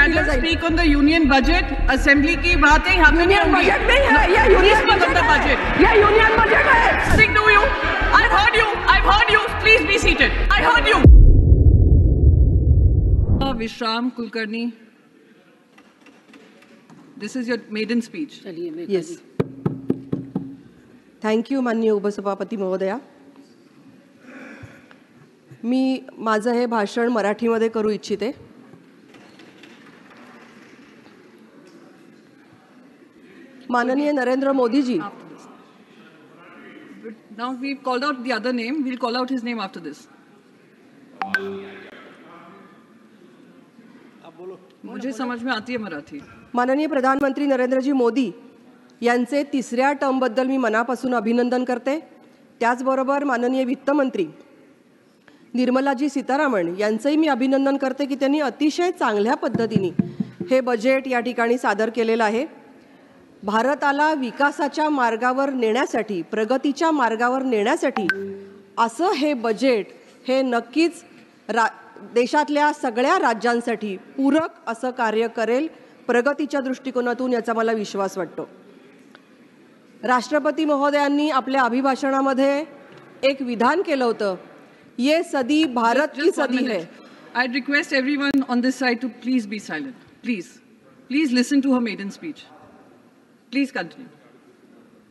Madam, speak on the union budget. Assembly की बात है, यहाँ पे यूनियन बजट नहीं है, ये यूनियन बजट है, ये यूनियन बजट है। Speak to you. I've heard you. I've heard you. Please be seated. I heard you. Vishram Kulkarni, this is your maiden speech. Yes. Thank you माननीय उपसभापती महोदया. मी माझं हे भाषण मराठीमध्ये करू इच्छिते. माननीय Narendra Modiji. Now we've called out the other name. We'll call out his name after this. मुझे समझ में आती है मराठी. माननीय प्रधानमंत्री नरेंद्रजी मोदी यांचे तिसऱ्या टर्मबद्दल मी मनापासून अभिनंदन करते. त्याचबरोबर माननीय वित्तमंत्री निर्मलाजी सीतारामन यांचंही मी अभिनंदन करते की त्यांनी अतिशय चांगल्या पद्धतीने हे बजेट या ठिकाणी सादर केलेलं आहे. भारताला विकासाच्या मार्गावर नेण्यासाठी, प्रगतीच्या मार्गावर नेण्यासाठी असं हे बजेट हे नक्कीच देशातल्या सगळ्या राज्यांसाठी पूरक असं कार्य करेल. प्रगतीच्या दृष्टिकोनातून याचा मला विश्वास वाटतो. राष्ट्रपती महोदयांनी आपल्या अभिभाषणामध्ये एक विधान केलं होतं, ये सदी भारत की सदी है. I request everyone on this side to please be silent. Please listen to her maiden speech. Please continue.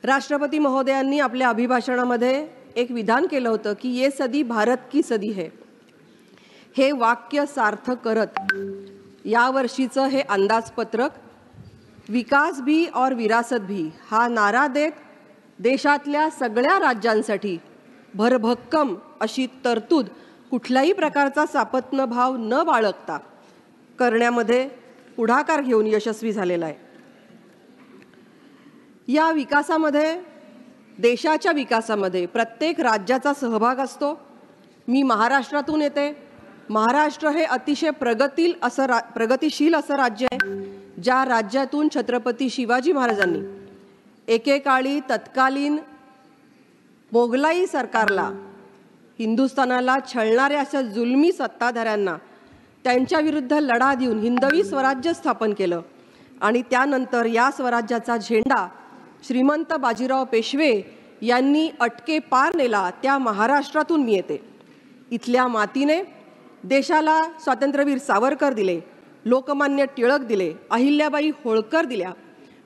राष्ट्रपती महोदयांनी आपल्या अभिभाषणामध्ये एक विधान केलं होतं की ये सदी भारत की सदी है. हे वाक्य सार्थ करत यावर्षीचं हे अंदाजपत्रक विकास भी और विरासत भी हा नारा देत देशातल्या सगळ्या राज्यांसाठी भरभक्कम अशी तरतूद कुठल्याही प्रकारचा सापत्न भाव न बाळगता करण्यामध्ये पुढाकार घेऊन यशस्वी झालेला आहे. या विकासामध्ये, देशाच्या विकासामध्ये प्रत्येक राज्याचा सहभाग असतो. मी महाराष्ट्रातून येते. महाराष्ट्र हे अतिशय प्रगतिशील असं राज्य आहे, ज्या राज्यातून छत्रपती शिवाजी महाराजांनी एकेकाळी तत्कालीन मोगलाई सरकारला, हिंदुस्थानाला छळणाऱ्या अशा जुलमी सत्ताधाऱ्यांना त्यांच्या विरुद्ध लढा देऊन हिंदवी स्वराज्य स्थापन केलं. आणि त्यानंतर या स्वराज्याचा झेंडा श्रीमंत बाजीराव पेशवे यांनी अटके पार नेला. त्या महाराष्ट्रातून मी येते. इथल्या मातीने देशाला स्वातंत्र्यवीर सावरकर दिले, लोकमान्य टिळक दिले, अहिल्याबाई होळकर दिल्या,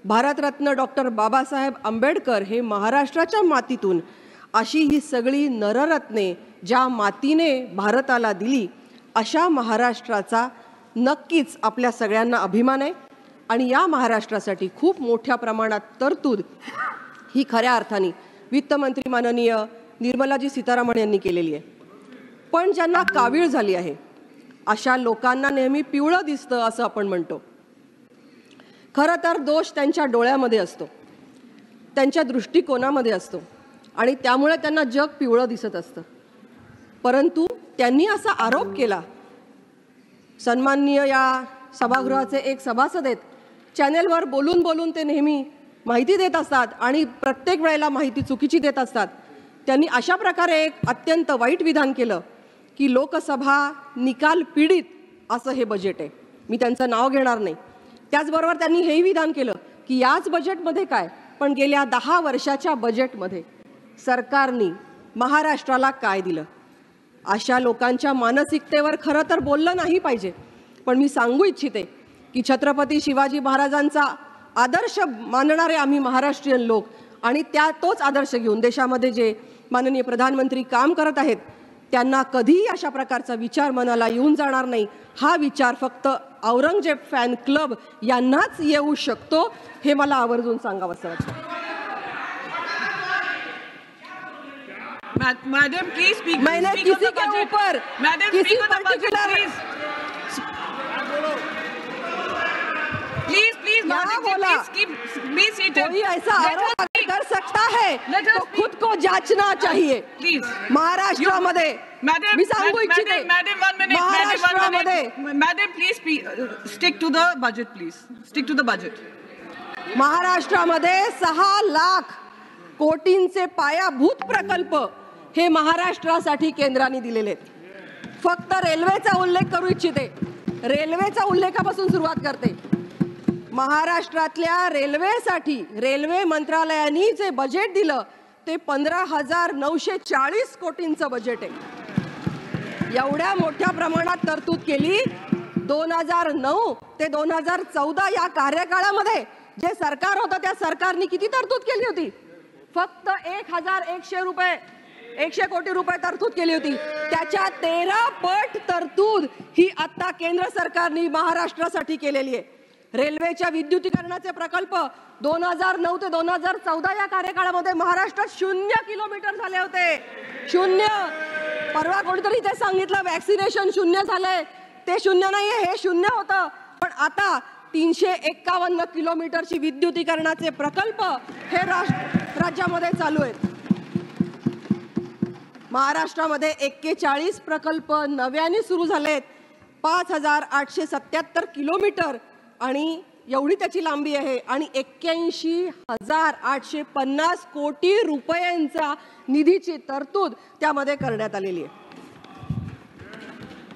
भारतरत्न डॉक्टर बाबासाहेब आंबेडकर हे महाराष्ट्राच्या मातीतून, अशी ही सगळी नररत्ने ज्या मातीने भारताला दिली, अशा महाराष्ट्राचा नक्कीच आपल्या सगळ्यांना अभिमान आहे. आणि या महाराष्ट्रासाठी खूप मोठ्या प्रमाणात तरतूद ही खऱ्या अर्थाने वित्तमंत्री माननीय निर्मलाजी सीतारामन यांनी केलेली आहे. पण ज्यांना कावीळ झाली आहे अशा लोकांना नेहमी पिवळं दिसतं असं आपण म्हणतो. खरं तर दोष त्यांच्या डोळ्यामध्ये असतो, त्यांच्या दृष्टिकोनामध्ये असतो आणि त्यामुळे त्यांना जग पिवळं दिसत असतं. परंतु त्यांनी असा आरोप केला, सन्माननीय या सभागृहाचे एक सभासद आहेत, चॅनेलवर बोलून बोलून ते नेहमी माहिती देत असतात आणि प्रत्येक वेळेला माहिती चुकीची देत असतात. त्यांनी अशा प्रकारे एक अत्यंत वाईट विधान केलं की लोकसभा निकाल पीडित असं हे बजेट आहे. मी त्यांचं नाव घेणार नाही. त्याचबरोबर त्यांनी हेही विधान केलं की याच बजेटमध्ये काय, पण गेल्या 10 वर्षाच्या बजेटमध्ये सरकारने महाराष्ट्राला काय दिलं. अशा लोकांच्या मानसिकतेवर खरं तर बोललं नाही पाहिजे. पण मी सांगू इच्छिते की छत्रपती शिवाजी महाराजांचा आदर्श मानणारे आम्ही महाराष्ट्रीयन लोक आणि तोच आदर्श घेऊन देशामध्ये जे माननीय प्रधानमंत्री काम करत आहेत त्यांना कधीही अशा प्रकारचा विचार मनाला येऊन जाणार नाही. हा विचार फक्त औरंगजेब फॅन क्लब यांनाच येऊ शकतो, हे मला आवर्जून सांगावंसं वाटतं. Madam please speak. मैंने किसी के ऊपर किसी पर्टिकुलर कोई ऐसा आरोप कर सकता है तो खुद को जांचना चाहिए. प्लीज महाराष्ट्रामध्ये मी सांगू इच्छिते, महाराष्ट्रामध्ये madam please stick to the budget. Please stick to the budget. महाराष्ट्रामध्ये 6 लाख कोटींचे पायाभूत प्रकल्प हे महाराष्ट्रासाठी केंद्राने दिलेले आहेत. फक्त रेल्वेचा उल्लेख करू इच्छिते. रेल्वेचा उल्लेखापासून सुरुवात करते. महाराष्ट्रातल्या रेल्वेसाठी रेल्वे मंत्रालयाने जे बजेट दिलं ते 15,940 कोटींचं बजेट आहे. एवढ्या मोठ्या प्रमाणात तरतूद केली. 2009 ते 2014 या कार्यकाळामध्ये जे सरकार होतं त्या सरकारने किती तरतूद केली होती? फक्त 1,100 कोटी रुपये तरतूद केली होती. त्याच्या 13 पट तरतूद ही आता केंद्र सरकारने महाराष्ट्रासाठी केलेली आहे. रेल्वेच्या विद्युतीकरणाचे प्रकल्प 2009 ते 2014 या कार्यकाळामध्ये महाराष्ट्रात 0 किलोमीटर झाले होते. 0. परवा कोणीतरी ते सांगितलं वॅक्सिनेशन 0 झालंय. ते 0 नाहीये, हे 0 होतं. पण आता 351 किलोमीटरची विद्युतीकरणाचे प्रकल्प हे राज्यामध्ये चालू आहेत. महाराष्ट्रामध्ये 41 प्रकल्प नव्याने सुरू झालेत. 5,877 किलोमीटर आणि एवढी त्याची लांबी आहे आणि 81,850 कोटी रुपयांचा निधीची तरतूद त्यामध्ये करण्यात आलेली आहे.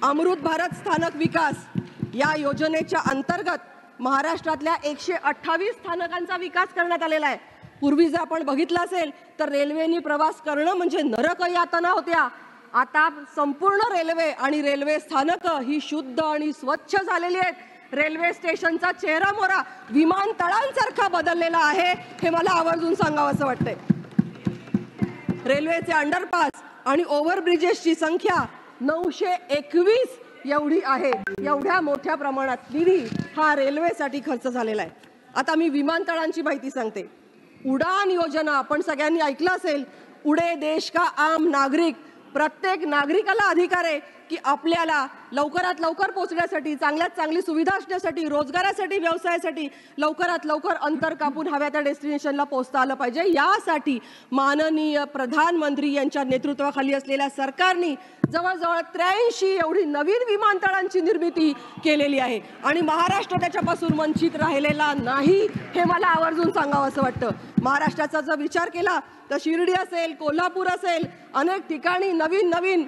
अमृत भारत स्थानक विकास या योजनेच्या अंतर्गत महाराष्ट्रातल्या 128 स्थानकांचा विकास करण्यात आलेला आहे. पूर्वी जर आपण बघितलं असेल तर रेल्वेने प्रवास करणं म्हणजे नरक यातना होत्या. आता संपूर्ण रेल्वे आणि रेल्वे स्थानकं ही शुद्ध आणि स्वच्छ झालेली आहेत. रेल्वे स्टेशनचा चेहरा मोहरा विमानतळांसारखा बदललेला आहे, हे मला आवर्जून सांगावंसं वाटतंय. रेल्वेचे अंडरपास आणि ओव्हरब्रिजेसची संख्या 921 एवढी आहे. एवढ्या मोठ्या प्रमाणात निधी हा रेल्वेसाठी खर्च झालेला आहे. आता मी विमानतळांची माहिती सांगते. उडान योजना आपण सगळ्यांनी ऐकलं असेल. उडे देश का आम नागरिक. प्रत्येक नागरिकाला अधिकार आहे की आपल्याला लवकरात लवकर पोहोचण्यासाठी, चांगल्यात चांगली सुविधा असण्यासाठी, रोजगारासाठी, व्यवसायासाठी लवकरात लवकर अंतर कापून हव्या त्या डेस्टिनेशनला पोहोचता आलं पाहिजे. यासाठी माननीय प्रधानमंत्री यांच्या नेतृत्वाखाली असलेल्या सरकारने जवळजवळ 83 एवढी नवीन विमानतळांची निर्मिती केलेली आहे आणि महाराष्ट्र त्याच्यापासून वंचित राहिलेला नाही, हे मला आवर्जून सांगावं असं वाटतं. महाराष्ट्राचा जर विचार केला तर शिर्डी असेल, कोल्हापूर असेल, अनेक ठिकाणी नवीन नवीन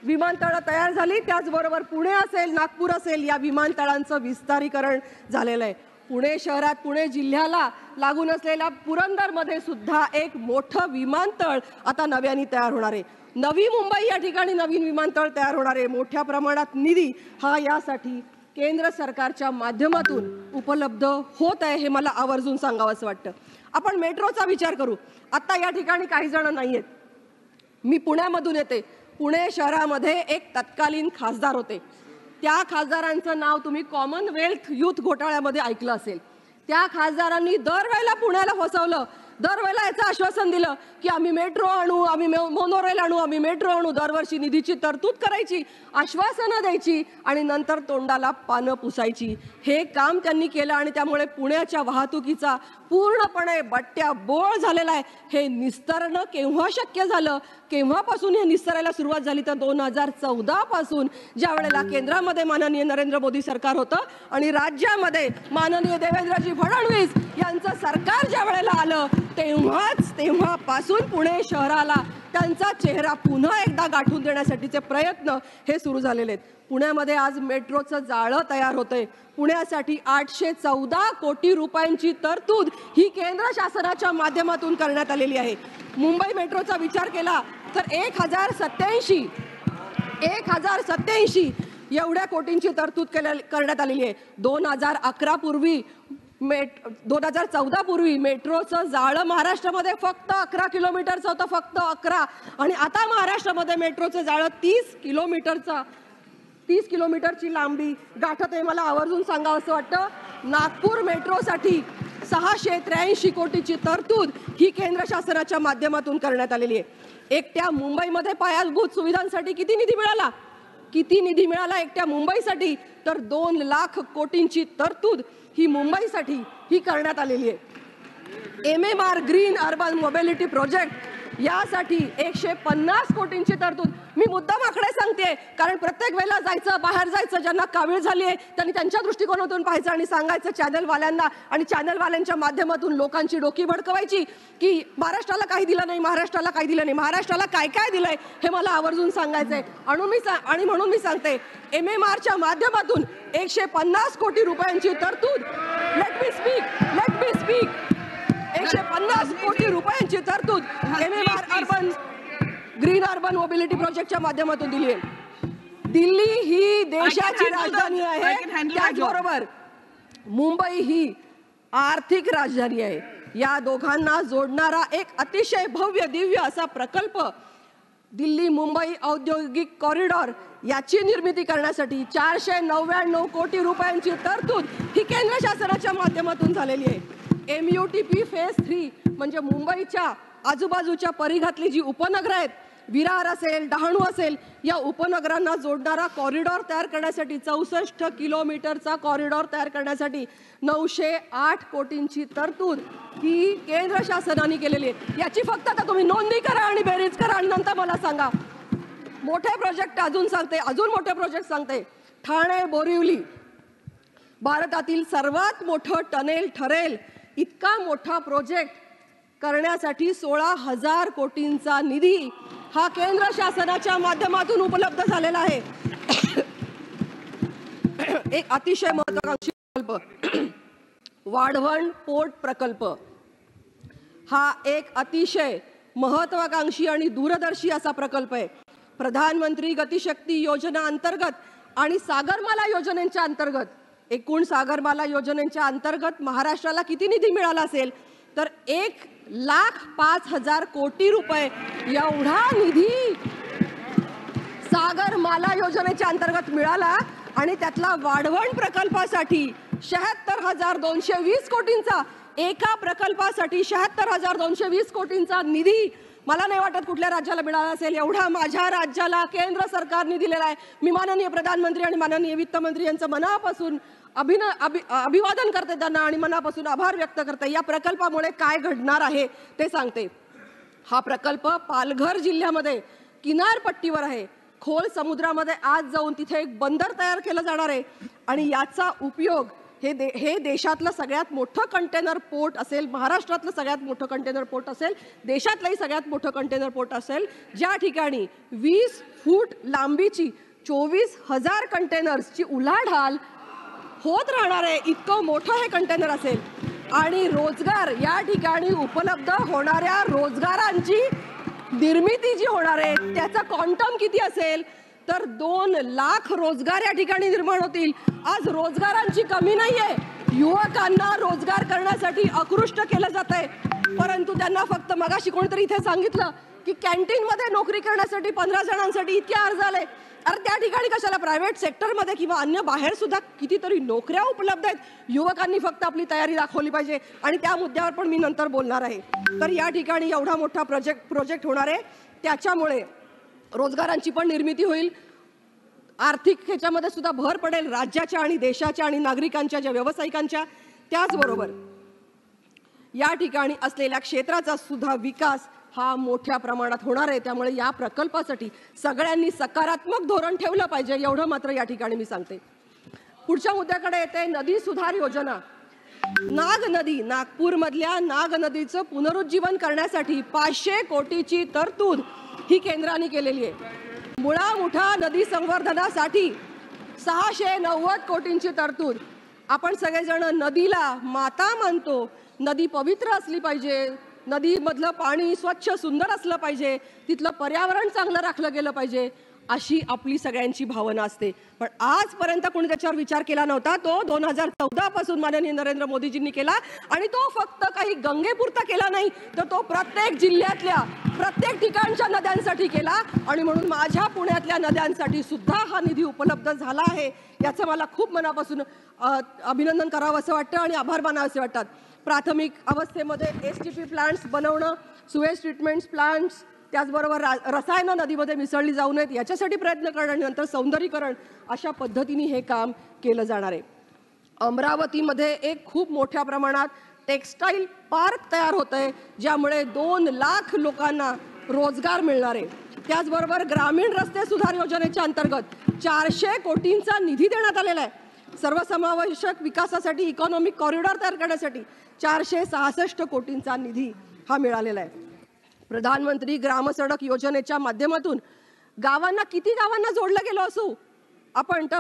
विमानतळं तयार झाली. त्याचबरोबर पुणे असेल, नागपूर असेल, या विमानतळांचं विस्तारीकरण झालेलं आहे. पुणे शहरात, पुणे जिल्ह्याला लागून असलेल्या पुरंदरमध्ये सुद्धा एक मोठं विमानतळ आता नव्याने तयार होणार आहे. नवी मुंबई या ठिकाणी नवीन विमानतळ तयार होणार आहे. मोठ्या प्रमाणात निधी हा यासाठी केंद्र सरकारच्या माध्यमातून उपलब्ध होत आहे, हे मला आवर्जून सांगावंसं वाटतं. आपण मेट्रोचा विचार करू. आता या ठिकाणी काही जण नाही आहेत. मी पुण्यामधून येते. पुणे शहरामध्ये एक तत्कालीन खासदार होते. त्या खासदारांचं नाव तुम्ही कॉमनवेल्थ युथ घोटाळ्यामध्ये ऐकलं असेल. त्या खासदारांनी दरवेळेला पुण्याला फसवलं. दरवेळेला याचं आश्वासन दिलं की आम्ही मेट्रो आणू, आम्ही मोनोरेल आणू, आम्ही मेट्रो आणू. दरवर्षी निधीची तरतूद करायची, आश्वासनं द्यायची आणि नंतर तोंडाला पानं पुसायची. हे काम त्यांनी केलं आणि त्यामुळे पुण्याच्या वाहतुकीचा पूर्णपणे बट्ट्या बोळ झालेला आहे. हे निस्तरणं केव्हा शक्य झालं, केव्हापासून हे निस्तरायला सुरुवात झाली तर 2014 पासून, ज्या वेळेला केंद्रामध्ये माननीय नरेंद्र मोदी सरकार होतं आणि राज्यामध्ये माननीय देवेंद्रजी फडणवीस यांचं सरकार ज्या वेळेला आलं तेव्हापासून पुणे शहराला त्यांचा चेहरा पुन्हा एकदा गाठून देण्यासाठीचे प्रयत्न हे सुरू झालेले आहेत. पुण्यामध्ये आज मेट्रोचं जाळं तयार होतंय. पुण्यासाठी 814 कोटी रुपयांची तरतूद ही केंद्र शासनाच्या माध्यमातून करण्यात आलेली आहे. मुंबई मेट्रोचा विचार केला तर 1087 एवढ्या कोटींची तरतूद करण्यात आलेली आहे. 2011 पूर्वी 2014 पूर्वी मेट्रोचं जाळं महाराष्ट्रामध्ये फक्त 11 किलोमीटरचं होतं, फक्त 11. आणि आता महाराष्ट्रामध्ये मेट्रोचं जाळं 30 किलोमीटरची लांबी गाठत आहे. मला आवर्जून सांगावं असं वाटतं. नागपूर मेट्रोसाठी 683 कोटीची तरतूद ही केंद्र शासनाच्या माध्यमातून करण्यात आलेली आहे. एकट्या मुंबईमध्ये पायाभूत सुविधांसाठी किती निधी मिळाला एकट्या मुंबईसाठी तर 2 लाख कोटींची तरतूद ही मुंबईसाठी ही करण्यात आलेली आहे. MMR green urban mobility project यासाठी 150 कोटींची तरतूद. मी मुद्दाम आकडे सांगते कारण प्रत्येक वेळेला जायचं, बाहेर जायचं, ज्यांना कावीळ झाली आहे त्यांनी त्यांच्या दृष्टिकोनातून पाहायचं आणि सांगायचं चॅनलवाल्यांना, आणि चॅनलवाल्यांच्या माध्यमातून लोकांची डोकी भडकवायची की महाराष्ट्राला काही दिलं नाही, महाराष्ट्राला काही दिलं नाही. महाराष्ट्राला काय काय दिलंय हे मला आवर्जून सांगायचंय. आणि म्हणून मी सांगते, MMRच्या माध्यमातून 150 कोटी रुपयांची तरतूद. Let me speak. 150 कोटी रुपयांची तरतूद MMR ग्रीन अर्बन मोबिलिटी प्रोजेक्टच्या माध्यमातून दिली आहे. दिल्ली ही देशाची राजधानी आहे, त्याचबरोबर मुंबई ही आर्थिक राजधानी आहे. या दोघांना जोडणारा एक अतिशय भव्य दिव्य असा प्रकल्प दिल्ली मुंबई औद्योगिक कॉरिडॉर याची निर्मिती करण्यासाठी 499 कोटी रुपयांची तरतूद ही केंद्र शासनाच्या माध्यमातून झालेली आहे. MUTP फेज 3 म्हणजे मुंबईच्या आजूबाजूच्या परिघातली जी उपनगरं आहेत, विरार असेल, डहाणू असेल, या उपनगरांना जोडणारा कॉरिडॉर तयार करण्यासाठी 64 किलोमीटरचा कॉरिडॉर तयार करण्यासाठी 908 कोटींची तरतूद ही केंद्र शासनाने केलेली आहे. याची फक्त आता तुम्ही नोंदणी करा आणि बेरीज करा आणि नंतर मला सांगा. मोठे प्रोजेक्ट अजून मोठे प्रोजेक्ट सांगते. ठाणे बोरिवली भारतातील सर्वात मोठं टनेल ठरेल इतका मोठा प्रोजेक्ट करण्यासाठी 16,000 कोटींचा निधी हा केंद्र शासनाच्या माध्यमातून उपलब्ध झालेला आहे. एक अतिशय महत्त्वाकांक्षी प्रकल्प वाढवण पोर्ट प्रकल्प हा एक अतिशय महत्त्वाकांक्षी आणि दूरदर्शी असा प्रकल्प आहे. प्रधानमंत्री गतिशक्ती योजना अंतर्गत आणि सागरमाला योजनेच्या अंतर्गत, एकूण सागरमाला योजनेच्या अंतर्गत महाराष्ट्राला किती निधी मिळाला असेल तर 1,05,000 कोटी रुपये एवढा निधी सागरमाला योजनेच्या अंतर्गत मिळाला. आणि त्यातला वाढवण प्रकल्पासाठी 76,220 कोटींचा, एका प्रकल्पासाठी 76,220 कोटींचा निधी मला नाही वाटत कुठल्या राज्याला मिळाला असेल. एवढा माझ्या राज्याला केंद्र सरकारने दिलेला आहे. मी माननीय प्रधानमंत्री आणि माननीय वित्तमंत्री यांचं मनापासून अभिवादन करते त्यांना आणि मनापासून आभार व्यक्त करते. या प्रकल्पामुळे काय घडणार आहे ते सांगते. हा प्रकल्प पालघर जिल्ह्यामध्ये किनारपट्टीवर आहे. खोल समुद्रामध्ये आज जाऊन तिथे एक बंदर तयार केलं जाणार आहे आणि याचा उपयोग हे देशातलं सगळ्यात मोठं कंटेनर पोर्ट असेल, महाराष्ट्रातलं सगळ्यात मोठं कंटेनर पोर्ट असेल, देशातलंही सगळ्यात मोठं कंटेनर पोर्ट असेल, ज्या ठिकाणी 20 फूट लांबीची 24,000 कंटेनर्सची उलाढाल होत राहणार आहे. इतकं मोठं हे कंटेनर असेल. आणि रोजगार, या ठिकाणी उपलब्ध होणाऱ्या रोजगारांची निर्मिती जी होणार आहे त्याचा क्वांटम किती असेल तर 2 लाख रोजगार या ठिकाणी निर्माण होतील. आज रोजगारांची कमी नाहीये. युवकांना रोजगार करण्यासाठी आकृष्ट केलं जात आहे, परंतु त्यांना फक्त मगाशी कोणीतरी इथे सांगितलं की कॅन्टीन मध्ये नोकरी करण्यासाठी 15 जणांसाठी इतके अर्ज आले. अरे त्या ठिकाणी कशाला, प्रायव्हेट सेक्टरमध्ये किंवा अन्य बाहेर सुद्धा कितीतरी नोकऱ्या उपलब्ध आहेत. युवकांनी फक्त आपली तयारी दाखवली पाहिजे आणि त्या मुद्द्यावर पण मी नंतर बोलणार आहे. तर या ठिकाणी एवढा मोठा प्रोजेक्ट होणार आहे, त्याच्यामुळे रोजगारांची पण निर्मिती होईल, आर्थिक ह्याच्यामध्ये सुद्धा भर पडेल राज्याच्या आणि देशाच्या आणि नागरिकांच्या, ज्या व्यावसायिकांच्या. त्याचबरोबर या ठिकाणी असलेल्या क्षेत्राचा सुद्धा विकास हा मोठ्या प्रमाणात होणार आहे. त्यामुळे या प्रकल्पासाठी सगळ्यांनी सकारात्मक धोरण ठेवलं पाहिजे, एवढं मात्र या ठिकाणी मी सांगते. पुढच्या मुद्द्याकडे येते नदी सुधार योजना. नाग नदी, नागपूरमधल्या नाग नदीचं पुनरुज्जीवन करण्यासाठी 500 कोटीची तरतूद ही केंद्राने केलेली आहे. मुळा मुठा नदी संवर्धनासाठी 690 कोटींची तरतूद. आपण सगळेजण नदीला माता मानतो, नदी पवित्र असली पाहिजे, नदीमधलं पाणी स्वच्छ सुंदर असलं पाहिजे, तिथलं पर्यावरण चांगलं राखलं गेलं पाहिजे, अशी आपली सगळ्यांची भावना असते. पण आजपर्यंत कोणी त्याच्यावर विचार केला नव्हता. तो 2014 पासून माननीय नरेंद्र मोदीजींनी केला आणि तो फक्त काही गंगेपुरता केला नाही, तर तो प्रत्येक जिल्ह्यातल्या प्रत्येक ठिकाणच्या नद्यांसाठी केला. आणि म्हणून माझ्या पुण्यातल्या नद्यांसाठी सुद्धा हा निधी उपलब्ध झाला आहे. याचं मला खूप मनापासून अभिनंदन करावं असं वाटतं आणि आभार मानावे असे वाटतात. प्राथमिक अवस्थेमध्ये STP प्लांट्स बनवणं, सुएज ट्रीटमेंट प्लांट्स, त्याचबरोबर रसायनं नदीमध्ये मिसळली जाऊ नयेत याच्यासाठी प्रयत्न करणं आणि नंतर सौंदर्यीकरण, अशा पद्धतीने हे काम केलं जाणार आहे. अमरावतीमध्ये एक खूप मोठ्या प्रमाणात टेक्स्टाईल पार्क तयार होत आहे, ज्यामुळे 2 लाख लोकांना रोजगार मिळणार आहे. त्याचबरोबर ग्रामीण रस्ते सुधार योजनेच्या अंतर्गत 400 कोटींचा निधी देण्यात आलेला आहे. सर्वसमावेशक विकासासाठी इकॉनॉमिक कॉरिडॉर तयार करण्यासाठी 466 कोटींचा निधी हा मिळालेला आहे. प्रधानमंत्री ग्रामसडक योजनेच्या माध्यमातून किती गावांना जोडलं गेलं असू आपण तर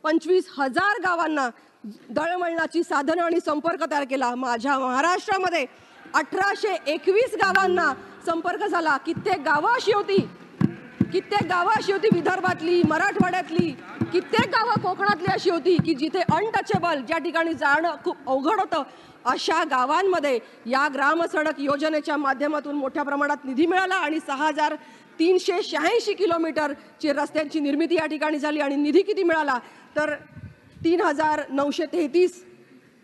25,000 गावांना दळणवळणाची साधनं आणि संपर्क तयार केला. माझ्या महाराष्ट्रामध्ये 1821 गावांना संपर्क झाला. कित्येक गावं अशी होती विदर्भातली, मराठवाड्यातली, कित्येक गावं कोकणातली अशी होती की जिथे अनटचेबल, ज्या ठिकाणी जाणं खूप अवघड होतं, अशा गावांमध्ये या ग्रामसडक योजनेच्या माध्यमातून मोठ्या प्रमाणात निधी मिळाला आणि 6,386 किलोमीटरची रस्त्यांची निर्मिती या ठिकाणी झाली. आणि निधी किती मिळाला तर 3,933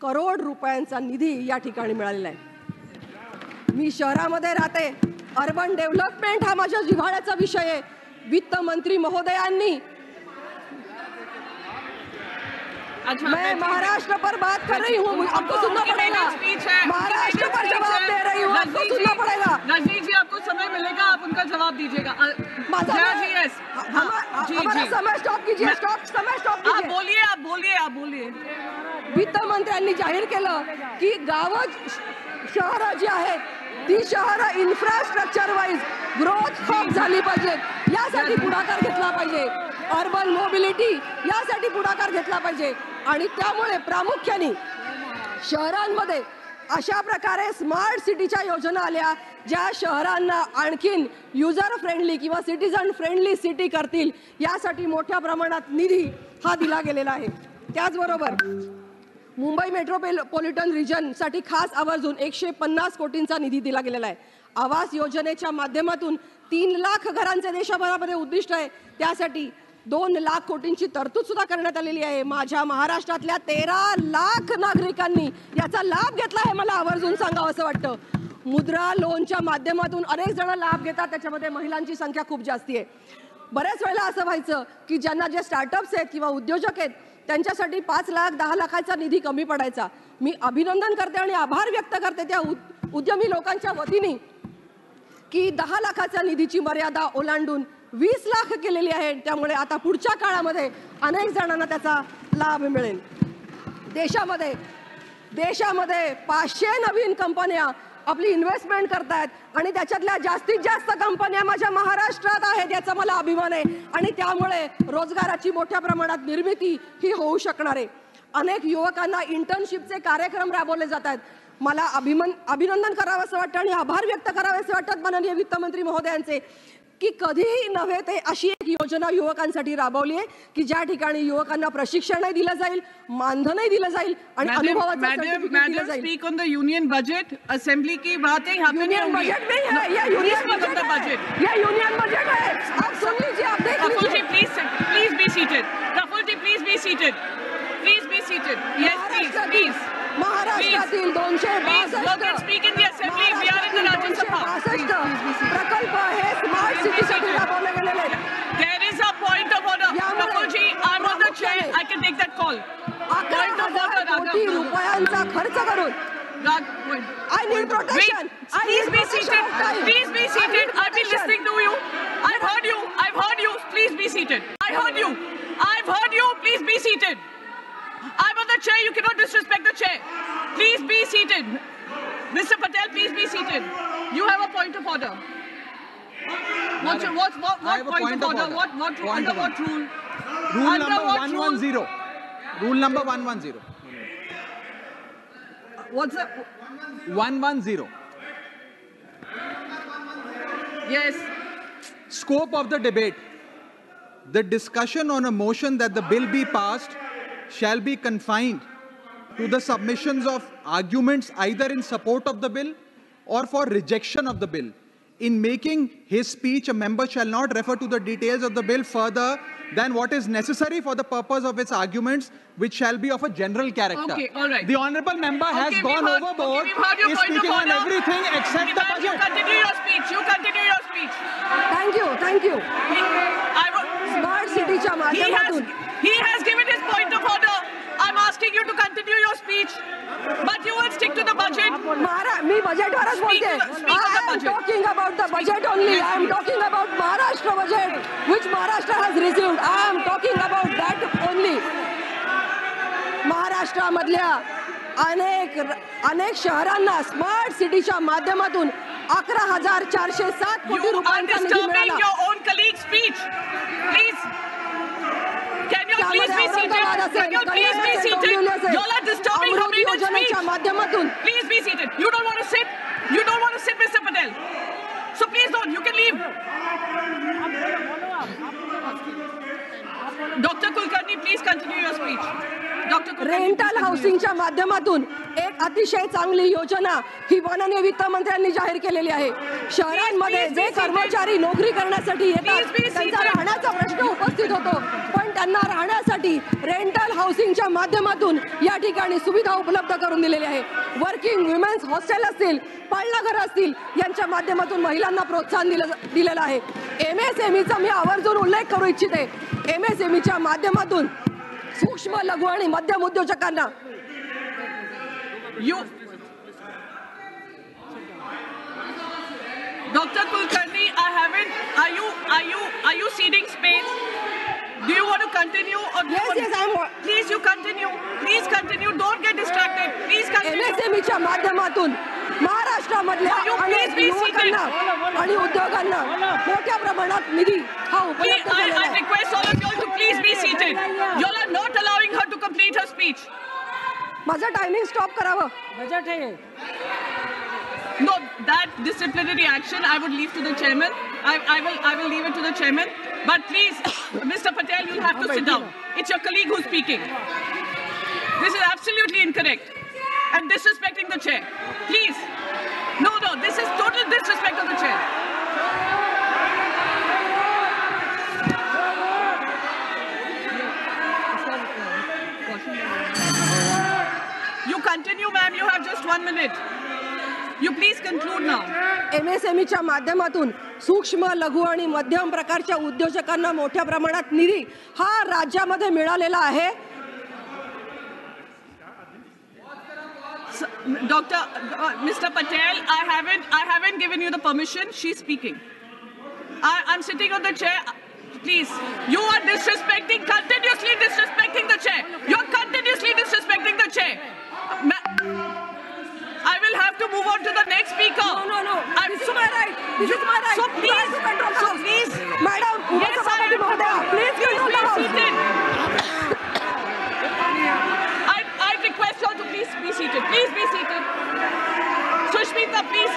करोड रुपयांचा निधी या ठिकाणी मिळालेला आहे. मी शहरामध्ये राहते. अर्बन डेव्हलपमेंट हा माझ्या जिव्हाळ्याचा विषय आहे. वित्त मंत्री महोदयांनी मैं महाराष्ट्र पर बात कर रही हूँ, आपको सुनना पड़ेगा. महाराष्ट्र पर जवाब दे रही हूँ, आपको सुनना पड़ेगा. रजनीश जी, आपको समय मिलेगा, आप उनका जवाब दीजिएगा. हमारा समय स्टॉप कीजिए. समय स्टॉप कीजिए. आप बोलिए. वित्त मंत्र्यांनी जाहीर केलं की गावं शहरं जी आहेत ती शहरं इन्फ्रास्ट्रक्चर वाईज ग्रोथ हब झाली पाहिजेत. यासाठी पुढाकार घेतला पाहिजे. अर्बन मोबिलिटी यासाठी पुढाकार घेतला पाहिजे. आणि त्यामुळे प्रामुख्याने शहरांमध्ये अशा प्रकारे स्मार्ट सिटीच्या योजना आल्या ज्या शहरांना आणखीन युजर फ्रेंडली किंवा सिटीजन फ्रेंडली सिटी करतील. यासाठी मोठ्या प्रमाणात निधी हा दिला गेलेला आहे. त्याचबरोबर मुंबई मेट्रोपॉलिटन रिजनसाठी खास आवर्जून 150 कोटींचा निधी दिला गेलेला आहे. आवास योजनेच्या माध्यमातून 3 लाख घरांचे देशभरामध्ये उद्दिष्ट आहे. त्यासाठी 2 लाख कोटींची तरतूद सुद्धा करण्यात आलेली आहे. माझ्या महाराष्ट्रातल्या 13 लाख नागरिकांनी याचा लाभ घेतला आहे. मला आवर्जून सांगावं असं वाटतं. मुद्रा लोनच्या माध्यमातून अनेक जण लाभ घेतात. त्याच्यामध्ये महिलांची संख्या खूप जास्ती आहे. बऱ्याच वेळेला असं व्हायचं की ज्यांना जे स्टार्टअप्स आहेत किंवा उद्योजक आहेत त्यांच्यासाठी 5 लाख 10 लाखाचा निधी कमी पडायचा. मी अभिनंदन करते आणि आभार व्यक्त करते त्या उद्यमी लोकांच्या वतीने की 10 लाखाच्या निधीची मर्यादा ओलांडून 20 लाख केलेली आहे. त्यामुळे आता पुढच्या काळामध्ये अनेक जणांना त्याचा लाभ मिळेल. देशामध्ये 500 नवीन कंपन्या आपली इन्व्हेस्टमेंट करतायत आणि त्याच्यातल्या जास्तीत जास्त कंपन्या माझ्या महाराष्ट्रात आहेत. याचा मला अभिमान आहे. आणि त्यामुळे रोजगाराची मोठ्या प्रमाणात निर्मिती ही होऊ शकणार आहे. अनेक युवकांना इंटर्नशिपचे कार्यक्रम राबवले जात आहेत. मला अभिनंदन करावं असं वाटतं आणि आभार व्यक्त करावे असं वाटतात माननीय वित्तमंत्री महोदयांचे की कधीही नव्हे ते अशी एक योजना युवकांसाठी राबवली आहे की ज्या ठिकाणी युवकांना प्रशिक्षणही दिलं जाईल, मानधनही दिलं जाईल आणि अनुभवाचं सर्टिफिकेट दिलं जाईल. Speak on the union budget. Assembly की बात है, यहाँ पे यूनियन बजट नहीं है, ये यूनियन बजट है. आप सुन लीजिए, आप देख लीजिए. प्रफुल्ल जी, please be seated. Praful G, please be seated. Yes, please. महाराष्ट्रातील 262 प्रकल्प हे स्मार्ट सिटीसाठी राबवले गेलेले आहेत. There is a point of order. Praful ji, I'm on the chair. I can take that call. 11,000 कोटी रुपयांचा खर्च करून I need protection. Please be seated. I've been listening to you. I've heard you. Please be seated. I've heard you. Please be seated. I'm on the chair. You cannot disrespect the chair. Please be seated. Mr. Patel, please be seated. You have a point of order. What point of order? Under what rule? Rule number 110. Rule number 110. What's that? 110. Yes. Scope of the debate. The discussion on a motion that the bill be passed shall be confined to the submissions of arguments either in support of the bill or for rejection of the bill. In making his speech, a member shall not refer to the details of the bill further than what is necessary for the purpose of its arguments, which shall be of a general character. Okay, all right. The honourable member has gone overboard, is speaking on everything except the budget. You continue your speech. Thank you. Smart Cityच्या माध्यमातून He has given his point of order. I'm asking you to continue your speech, but you will stay stick to the budget. मी बजेटवरच बोलते. Speak of the I am budget. talking about the budget only. I am talking about Maharashtra budget, which Maharashtra has received. I am talking about that only. महाराष्ट्रामधल्या अनेक शहरांना smart सिटीच्या माध्यमातून 11,407 कोटी You are रुपयांचा निधी disturbing मिळाला. your own colleague's speech. Please. Can you please be seated? Can you please be seated? You all are disturbing her अमृत योजनेच्या speech. माध्यमातून Please be seated. You don't want to sit? You don't want to sit, Mr. Patel? So please don't. You can leave. Dr. Kulkarni, please continue your speech. Dr. Kulkarni, please rental continue. हाऊसिंगच्या माध्यमातून एक अतिशय चांगली योजना ही माननीय वित्तमंत्र्यांनी जाहीर केलेली आहे. शहरांमध्ये Please be जे seated. कर्मचारी नोकरी करण्यासाठी Please येतात be त्यांचा seated. राहण्याचा प्रश्न उपस्थित होतो, पण त्यांना राहण्यासाठी रेंटल हाऊसिंगच्या माध्यमातून या ठिकाणी सुविधा उपलब्ध करून दिलेली आहे. वर्किंग विमेन्स हॉस्टेल असतील, पाळणा घर असतील, यांच्या माध्यमातून महिलांना प्रोत्साहन दिलेलं आहे. MSMEचा मी आवर्जून उल्लेख करू इच्छिते. MSMEच्या माध्यमातून सूक्ष्म लघु आणि मध्यम उद्योजकांना You, Dr. Kulkarni, I haven't. Are you ceding space? Do you want to continue or do you Yes, want yes, I am. Please, you continue. Please continue. Don't get distracted. Please continue. MSMEच्या माध्यमातून महाराष्ट्रामधल्या You please अनेक be युवकांना आणि उद्योगांना मोठ्या प्रमाणात निधी हा Please, उपलब्ध झालेला I आहे. request all of you all to please be seated. You all are not allowing her to complete her speech. माझं टायमिंग स्टॉप करावं. No, that disciplinary action I would leave to the chairman. I will leave it to the chairman. But please, Mr. Patel, you'll have to sit down. It's your colleague who's speaking. This is absolutely incorrect and disrespecting the chair. Please. No, this is total disrespect of the chair. You continue, ma'am. You have just 1 minute. You please conclude now. MSMEच्या माध्यमातून सूक्ष्म लघु आणि मध्यम प्रकारच्या उद्योजकांना मोठ्या प्रमाणात निधी हा राज्यामध्ये मिळालेला आहे. Mr. Patel, I haven't given you the permission. She's speaking. I'm sitting on the chair. Please, you are continuously disrespecting the chair. You're continuously disrespecting the chair. I will have to move on to the next speaker. No. This is my right. This is my right. So please, Madam, yes, I am. please control the house. Seated. I request you all to please be seated. Please be seated. Sushmita, please.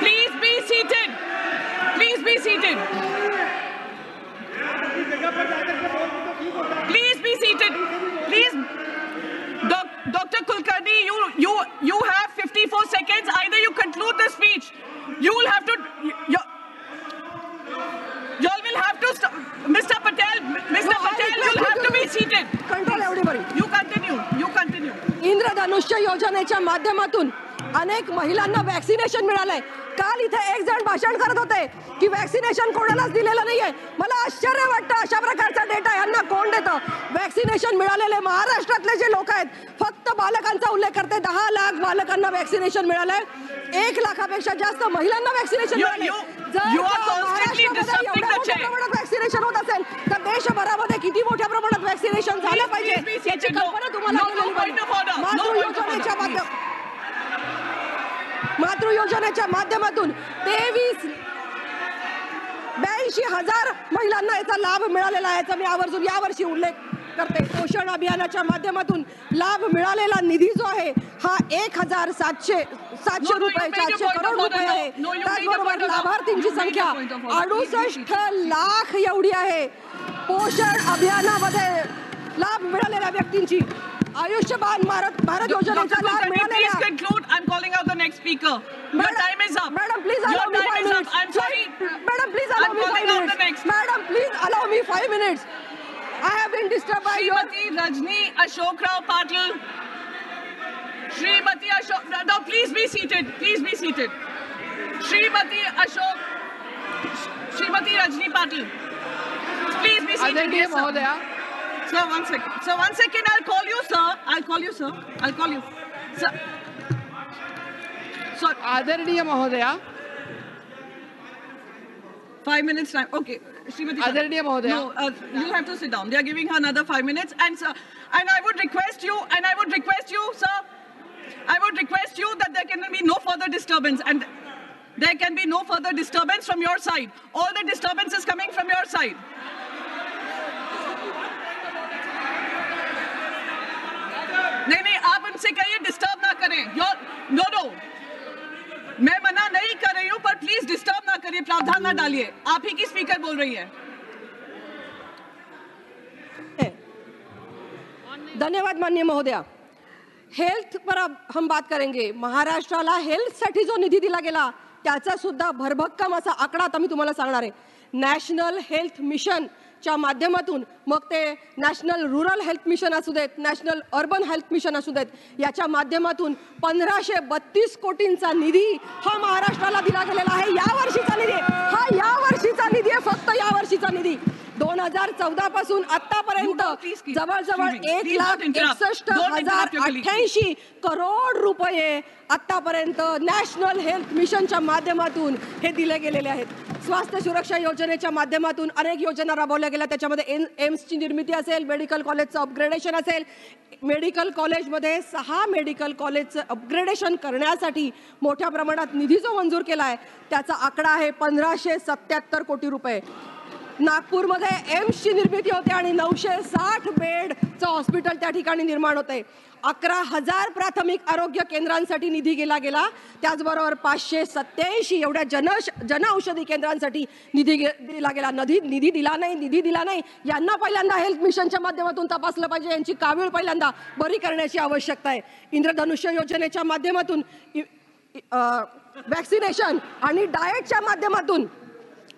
Please be seated. Please be seated. Please be seated. Please. Dr. Kulkarni, you have 54 seconds. Either you conclude the speech. You will have to. You all will have to stop. Mr. Patel, you'll have to be seated. Control everybody. You continue. इंद्रधनुष्य योजनेच्या माध्यमातून अनेक महिलांना vaccination मिळालंय. काल इथे एक जण भाषण करत होते की वॅक्सिनेशन कोणालाच दिलेलं नाहीये. मला आश्चर्य वाटतं अशा प्रकारचा डेटा यांना कोण देतं. वॅक्सिनेशन मिळालेले महाराष्ट्रातले जे लोक आहेत, फक्त बालकांचा उल्लेख करते, 10 लाख बालकांना वॅक्सिनेशन मिळालंय. 1 लाखापेक्षा जास्त महिलांना वॅक्सिनेशन मिळाले. you are constantly disrupting the chair. Vaccination होत असेल तर देशभरामध्ये किती मोठ्या प्रमाणात वॅक्सिनेशन झालं पाहिजे याची कल्पना तुम्हाला मातृयोजनेच्या योजनेच्या माध्यमातून 82,000 महिलांना याचा लाभ मिळालेला आहे. याचा मी आवर्जून यावर्षी उल्लेख करते. पोषण अभियानाच्या माध्यमातून लाभ मिळालेला निधी जो आहे हा 1,700 रुपये 400 करोड रुपये आहे. त्याचबरोबर लाभार्थींची संख्या 68 लाख एवढी आहे. पोषण अभियानामध्ये लाभ मिळालेल्या व्यक्तींची आयुष्यमान भारत योजनेचा लाभ मिळालेला. Please conclude. I'm calling out the next speaker. Your time is up. Madam, please allow me 5 minutes. I'm sorry. Madam, please allow me 5 minutes. Madam, please allow me 5 minutes. I have been disturbed by your... Srimati Rajni Ashok Rao Patil. Srimati Ashok... No, please be seated. Please be seated. Srimati Rajni Patil. Please be seated. आदरणीय महोदया, Sir, 1 second. Sir, 1 second. I'll call you, sir. I'll call you, sir. I'll call you. Sir. Sir. आदरणीय महोदया, 5 minutes time. Okay. Srimati. आदरणीय महोदया, No, you have to sit down. They are giving her another 5 minutes. And sir, and I would request you, sir, I would request you that there can be no further disturbance. And there can be no further disturbance from your side. All the disturbance is coming from your side. नहीं, आप उनसे कहिए disturb ना करें. No, मैं मना नहीं कर रही हूं, पर प्लीज डिस्टर्ब ना करिए, प्रावधान ना डालिए. आप ही की स्पीकर बोल रही है. धन्यवाद माननीय महोदया. हेल्थ पर अब हम बात करेंगे. महाराष्ट्राला हेल्थसाठी जो निधी दिला गेला त्याचा सुद्धा भरभक्कम असा आकडा आता मी तुम्हाला सांगणार आहे. नॅशनल हेल्थ मिशनच्या माध्यमातून, मग ते नॅशनल रुरल हेल्थ मिशन असू देत, नॅशनल अर्बन हेल्थ मिशन असू देत, याच्या माध्यमातून 1532 कोटींचा निधी हा महाराष्ट्राला दिला गेलेला आहे. या वर्षीचा निधी हा या वर्षीचा निधी आहे, फक्त या वर्षीचा निधी. 2014 पासून आतापर्यंत जवळजवळ 1,61,088 करोड रुपये आतापर्यंत नॅशनल हेल्थ मिशनच्या माध्यमातून हे दिले गेलेले आहेत. स्वास्थ्य सुरक्षा योजनेच्या माध्यमातून अनेक योजना राबवल्या गेल्या. त्याच्यामध्ये एम्सची निर्मिती असेल, मेडिकल कॉलेजचं अपग्रेडेशन असेल. मेडिकल कॉलेजमध्ये 6 मेडिकल कॉलेजचं अपग्रेडेशन करण्यासाठी मोठ्या प्रमाणात निधी जो मंजूर केला आहे त्याचा आकडा आहे 1577 कोटी रुपये. नागपूरमध्ये एम्सची निर्मिती होते आणि 960 बेडचं हॉस्पिटल त्या ठिकाणी निर्माण होते. 11,000 प्राथमिक आरोग्य केंद्रांसाठी निधी दिला गेला. त्याचबरोबर 587 एवढ्या जनऔषधी केंद्रांसाठी निधी दिला गेला. निधी दिला नाही यांना पहिल्यांदा हेल्थ मिशनच्या माध्यमातून तपासलं पाहिजे. यांची कावीळ पहिल्यांदा बरी करण्याची आवश्यकता आहे. इंद्रधनुष्य योजनेच्या माध्यमातून वॅक्सिनेशन आणि डाएटच्या माध्यमातून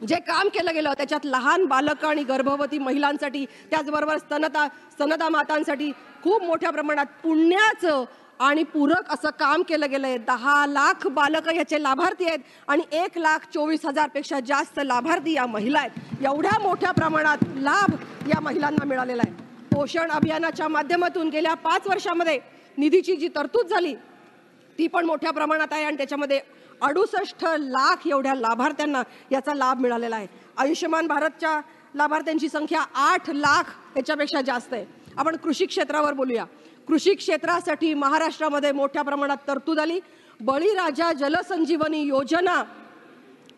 जे काम केलं गेलं त्याच्यात लहान बालकं आणि गर्भवती महिलांसाठी, त्याचबरोबर स्तनदा मातांसाठी खूप मोठ्या प्रमाणात पुण्याचं आणि पूरक असं काम केलं गेलं आहे. 10 लाख बालकं याचे लाभार्थी आहेत आणि 1,24,000 पेक्षा जास्त लाभार्थी या महिला आहेत. एवढ्या मोठ्या प्रमाणात लाभ या महिलांना मिळालेला आहे. पोषण अभियानाच्या माध्यमातून गेल्या 5 वर्षामध्ये निधीची जी तरतूद झाली ती पण मोठ्या प्रमाणात आहे आणि त्याच्यामध्ये 68 लाख एवढ्या लाभार्थ्यांना याचा लाभ मिळालेला आहे. आयुष्यमान भारतच्या लाभार्थ्यांची संख्या 8 लाख याच्यापेक्षा जास्त आहे. आपण कृषी क्षेत्रावर बोलूया. कृषी क्षेत्रासाठी महाराष्ट्रामध्ये मोठ्या प्रमाणात तरतूद आली. बळीराजा जलसंजीवनी योजना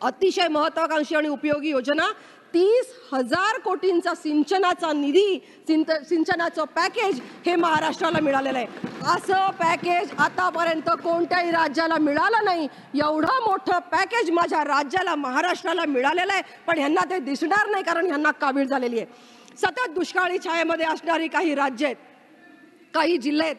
अतिशय महत्त्वाकांक्षी आणि उपयोगी योजना. 30,000 कोटींचा सिंचनाचा निधी, सिंचनाचं पॅकेज हे महाराष्ट्राला मिळालेलं आहे. असं पॅकेज आतापर्यंत कोणत्याही राज्याला मिळालं नाही. एवढं मोठं पॅकेज माझ्या राज्याला महाराष्ट्राला मिळालेलं आहे, पण ह्यांना ते दिसणार नाही कारण ह्यांना कावीळ झालेली आहे. सतत दुष्काळी छायेमध्ये असणारी काही राज्य आहेत, काही जिल्हे आहेत,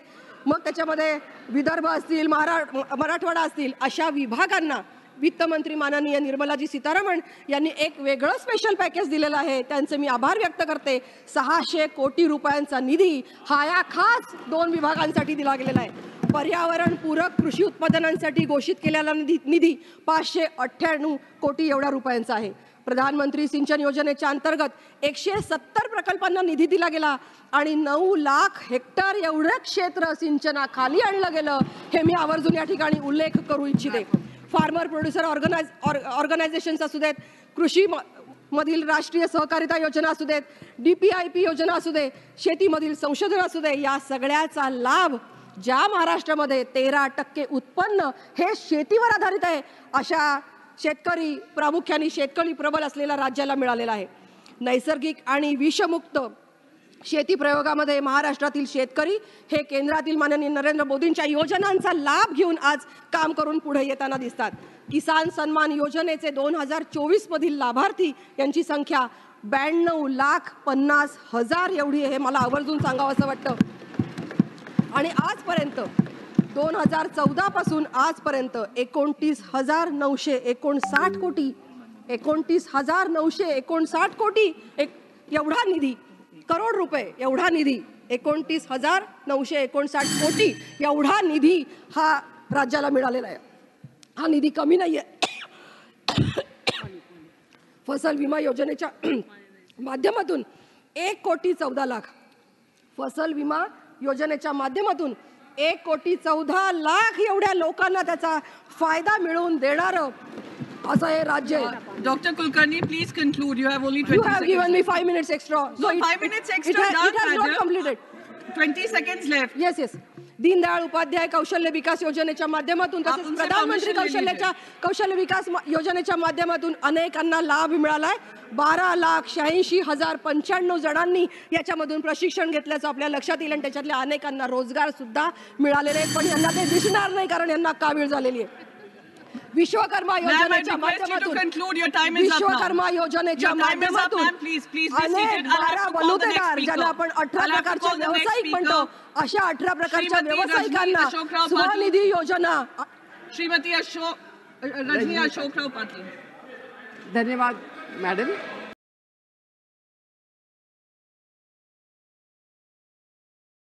मग त्याच्यामध्ये विदर्भ असतील, मराठवाडा असतील, अशा विभागांना वित्तमंत्री माननीय निर्मलाजी सीतारामन यांनी एक वेगळं स्पेशल पॅकेज दिलेलं आहे. त्यांचे मी आभार व्यक्त करते. 600 कोटी रुपयांचा निधी हा या खास 2 विभागांसाठी दिला गेलेला आहे. पर्यावरण पूरक कृषी उत्पादनांसाठी घोषित केलेला निधी 598 कोटी एवढ्या रुपयांचा आहे. प्रधानमंत्री सिंचन योजनेच्या अंतर्गत 170 प्रकल्पांना निधी दिला गेला आणि 9 लाख हेक्टर एवढं क्षेत्र सिंचनाखाली आणलं गेलं. हे मी आवर्जून या ठिकाणी उल्लेख करू इच्छिते. फार्मर प्रोड्युसर ऑर्गनायझेशन्स असू देत, कृषी मधील राष्ट्रीय सहकारिता योजना असू देत, DPIP योजना असू दे, शेतीमधील संशोधन असू दे, या सगळ्याचा लाभ ज्या महाराष्ट्रामध्ये 13% उत्पन्न हे शेतीवर आधारित आहे अशा शेतकरी, प्रामुख्याने शेतकरी प्रबल असलेल्या राज्याला मिळालेला आहे. नैसर्गिक आणि विषमुक्त शेती प्रयोगामध्ये महाराष्ट्रातील शेतकरी हे केंद्रातील माननीय नरेंद्र मोदींच्या योजनांचा लाभ घेऊन आज काम करून पुढे येताना दिसतात. किसान सन्मान योजनेचे 2024 मधील लाभार्थी यांची संख्या 92,50,000 एवढी आहे. मला आवर्जून सांगावं असं वाटतं. आणि आजपर्यंत 2014 पासून आजपर्यंत 29,959 कोटी 29,959 कोटी एवढा निधी, करोड रुपये एवढा निधी, 29,959 कोटी एवढा निधी हा राज्याला मिळालेला आहे. हा निधी कमी नाही आहे. फसल विमा योजनेच्या माध्यमातून 1,14,00,000 फसल विमा योजनेच्या माध्यमातून 1,14,00,000 एवढ्या लोकांना त्याचा फायदा मिळवून देणारं असं हे राज्य आहे. Dr. Kulkarni, please conclude. You have only 20 You have seconds. given me 5 minutes extra. No, it- 5 minutes extra. It has not madam. completed. 20 seconds left. Yes yes. Deendayal Upadhyay कौशल्य विकास योजनेच्या माध्यमातून आपण तसेच से प्रधानमंत्री permission ले कौशल्य विकास योजनेच्या माध्यमातून अनेकांना लाभ मिळालाय. 12,86,095 जणांनी याच्यामधून प्रशिक्षण घेतल्याचं आपल्या लक्षात येईल आणि त्याच्यातल्या अनेकांना रोजगार सुद्धा मिळालेले आहेत, पण यांना ते दिसणार नाही कारण यांना कावीळ झालेली आहे. विश्वकर्मा Ma'am, I योजनेच्या request you to माध्यमातून conclude. Your time is up now. Vishwakarma योजनेच्या Your time is up, माध्यमातून ma'am. Please be अनेक seated. I'll have 12 to call the next बलुतेदार speaker. ज्यांना आपण 18 I'll have to प्रकारचे call the next व्यावसायिक speaker. म्हणतो अशा 18 प्रकारच्या श्रीमती व्यावसायिकांना रजनी अशोकराव पाटील. स्वनिधी योजना Rajni Ashokrao Patil. धन्यवाद मॅडम.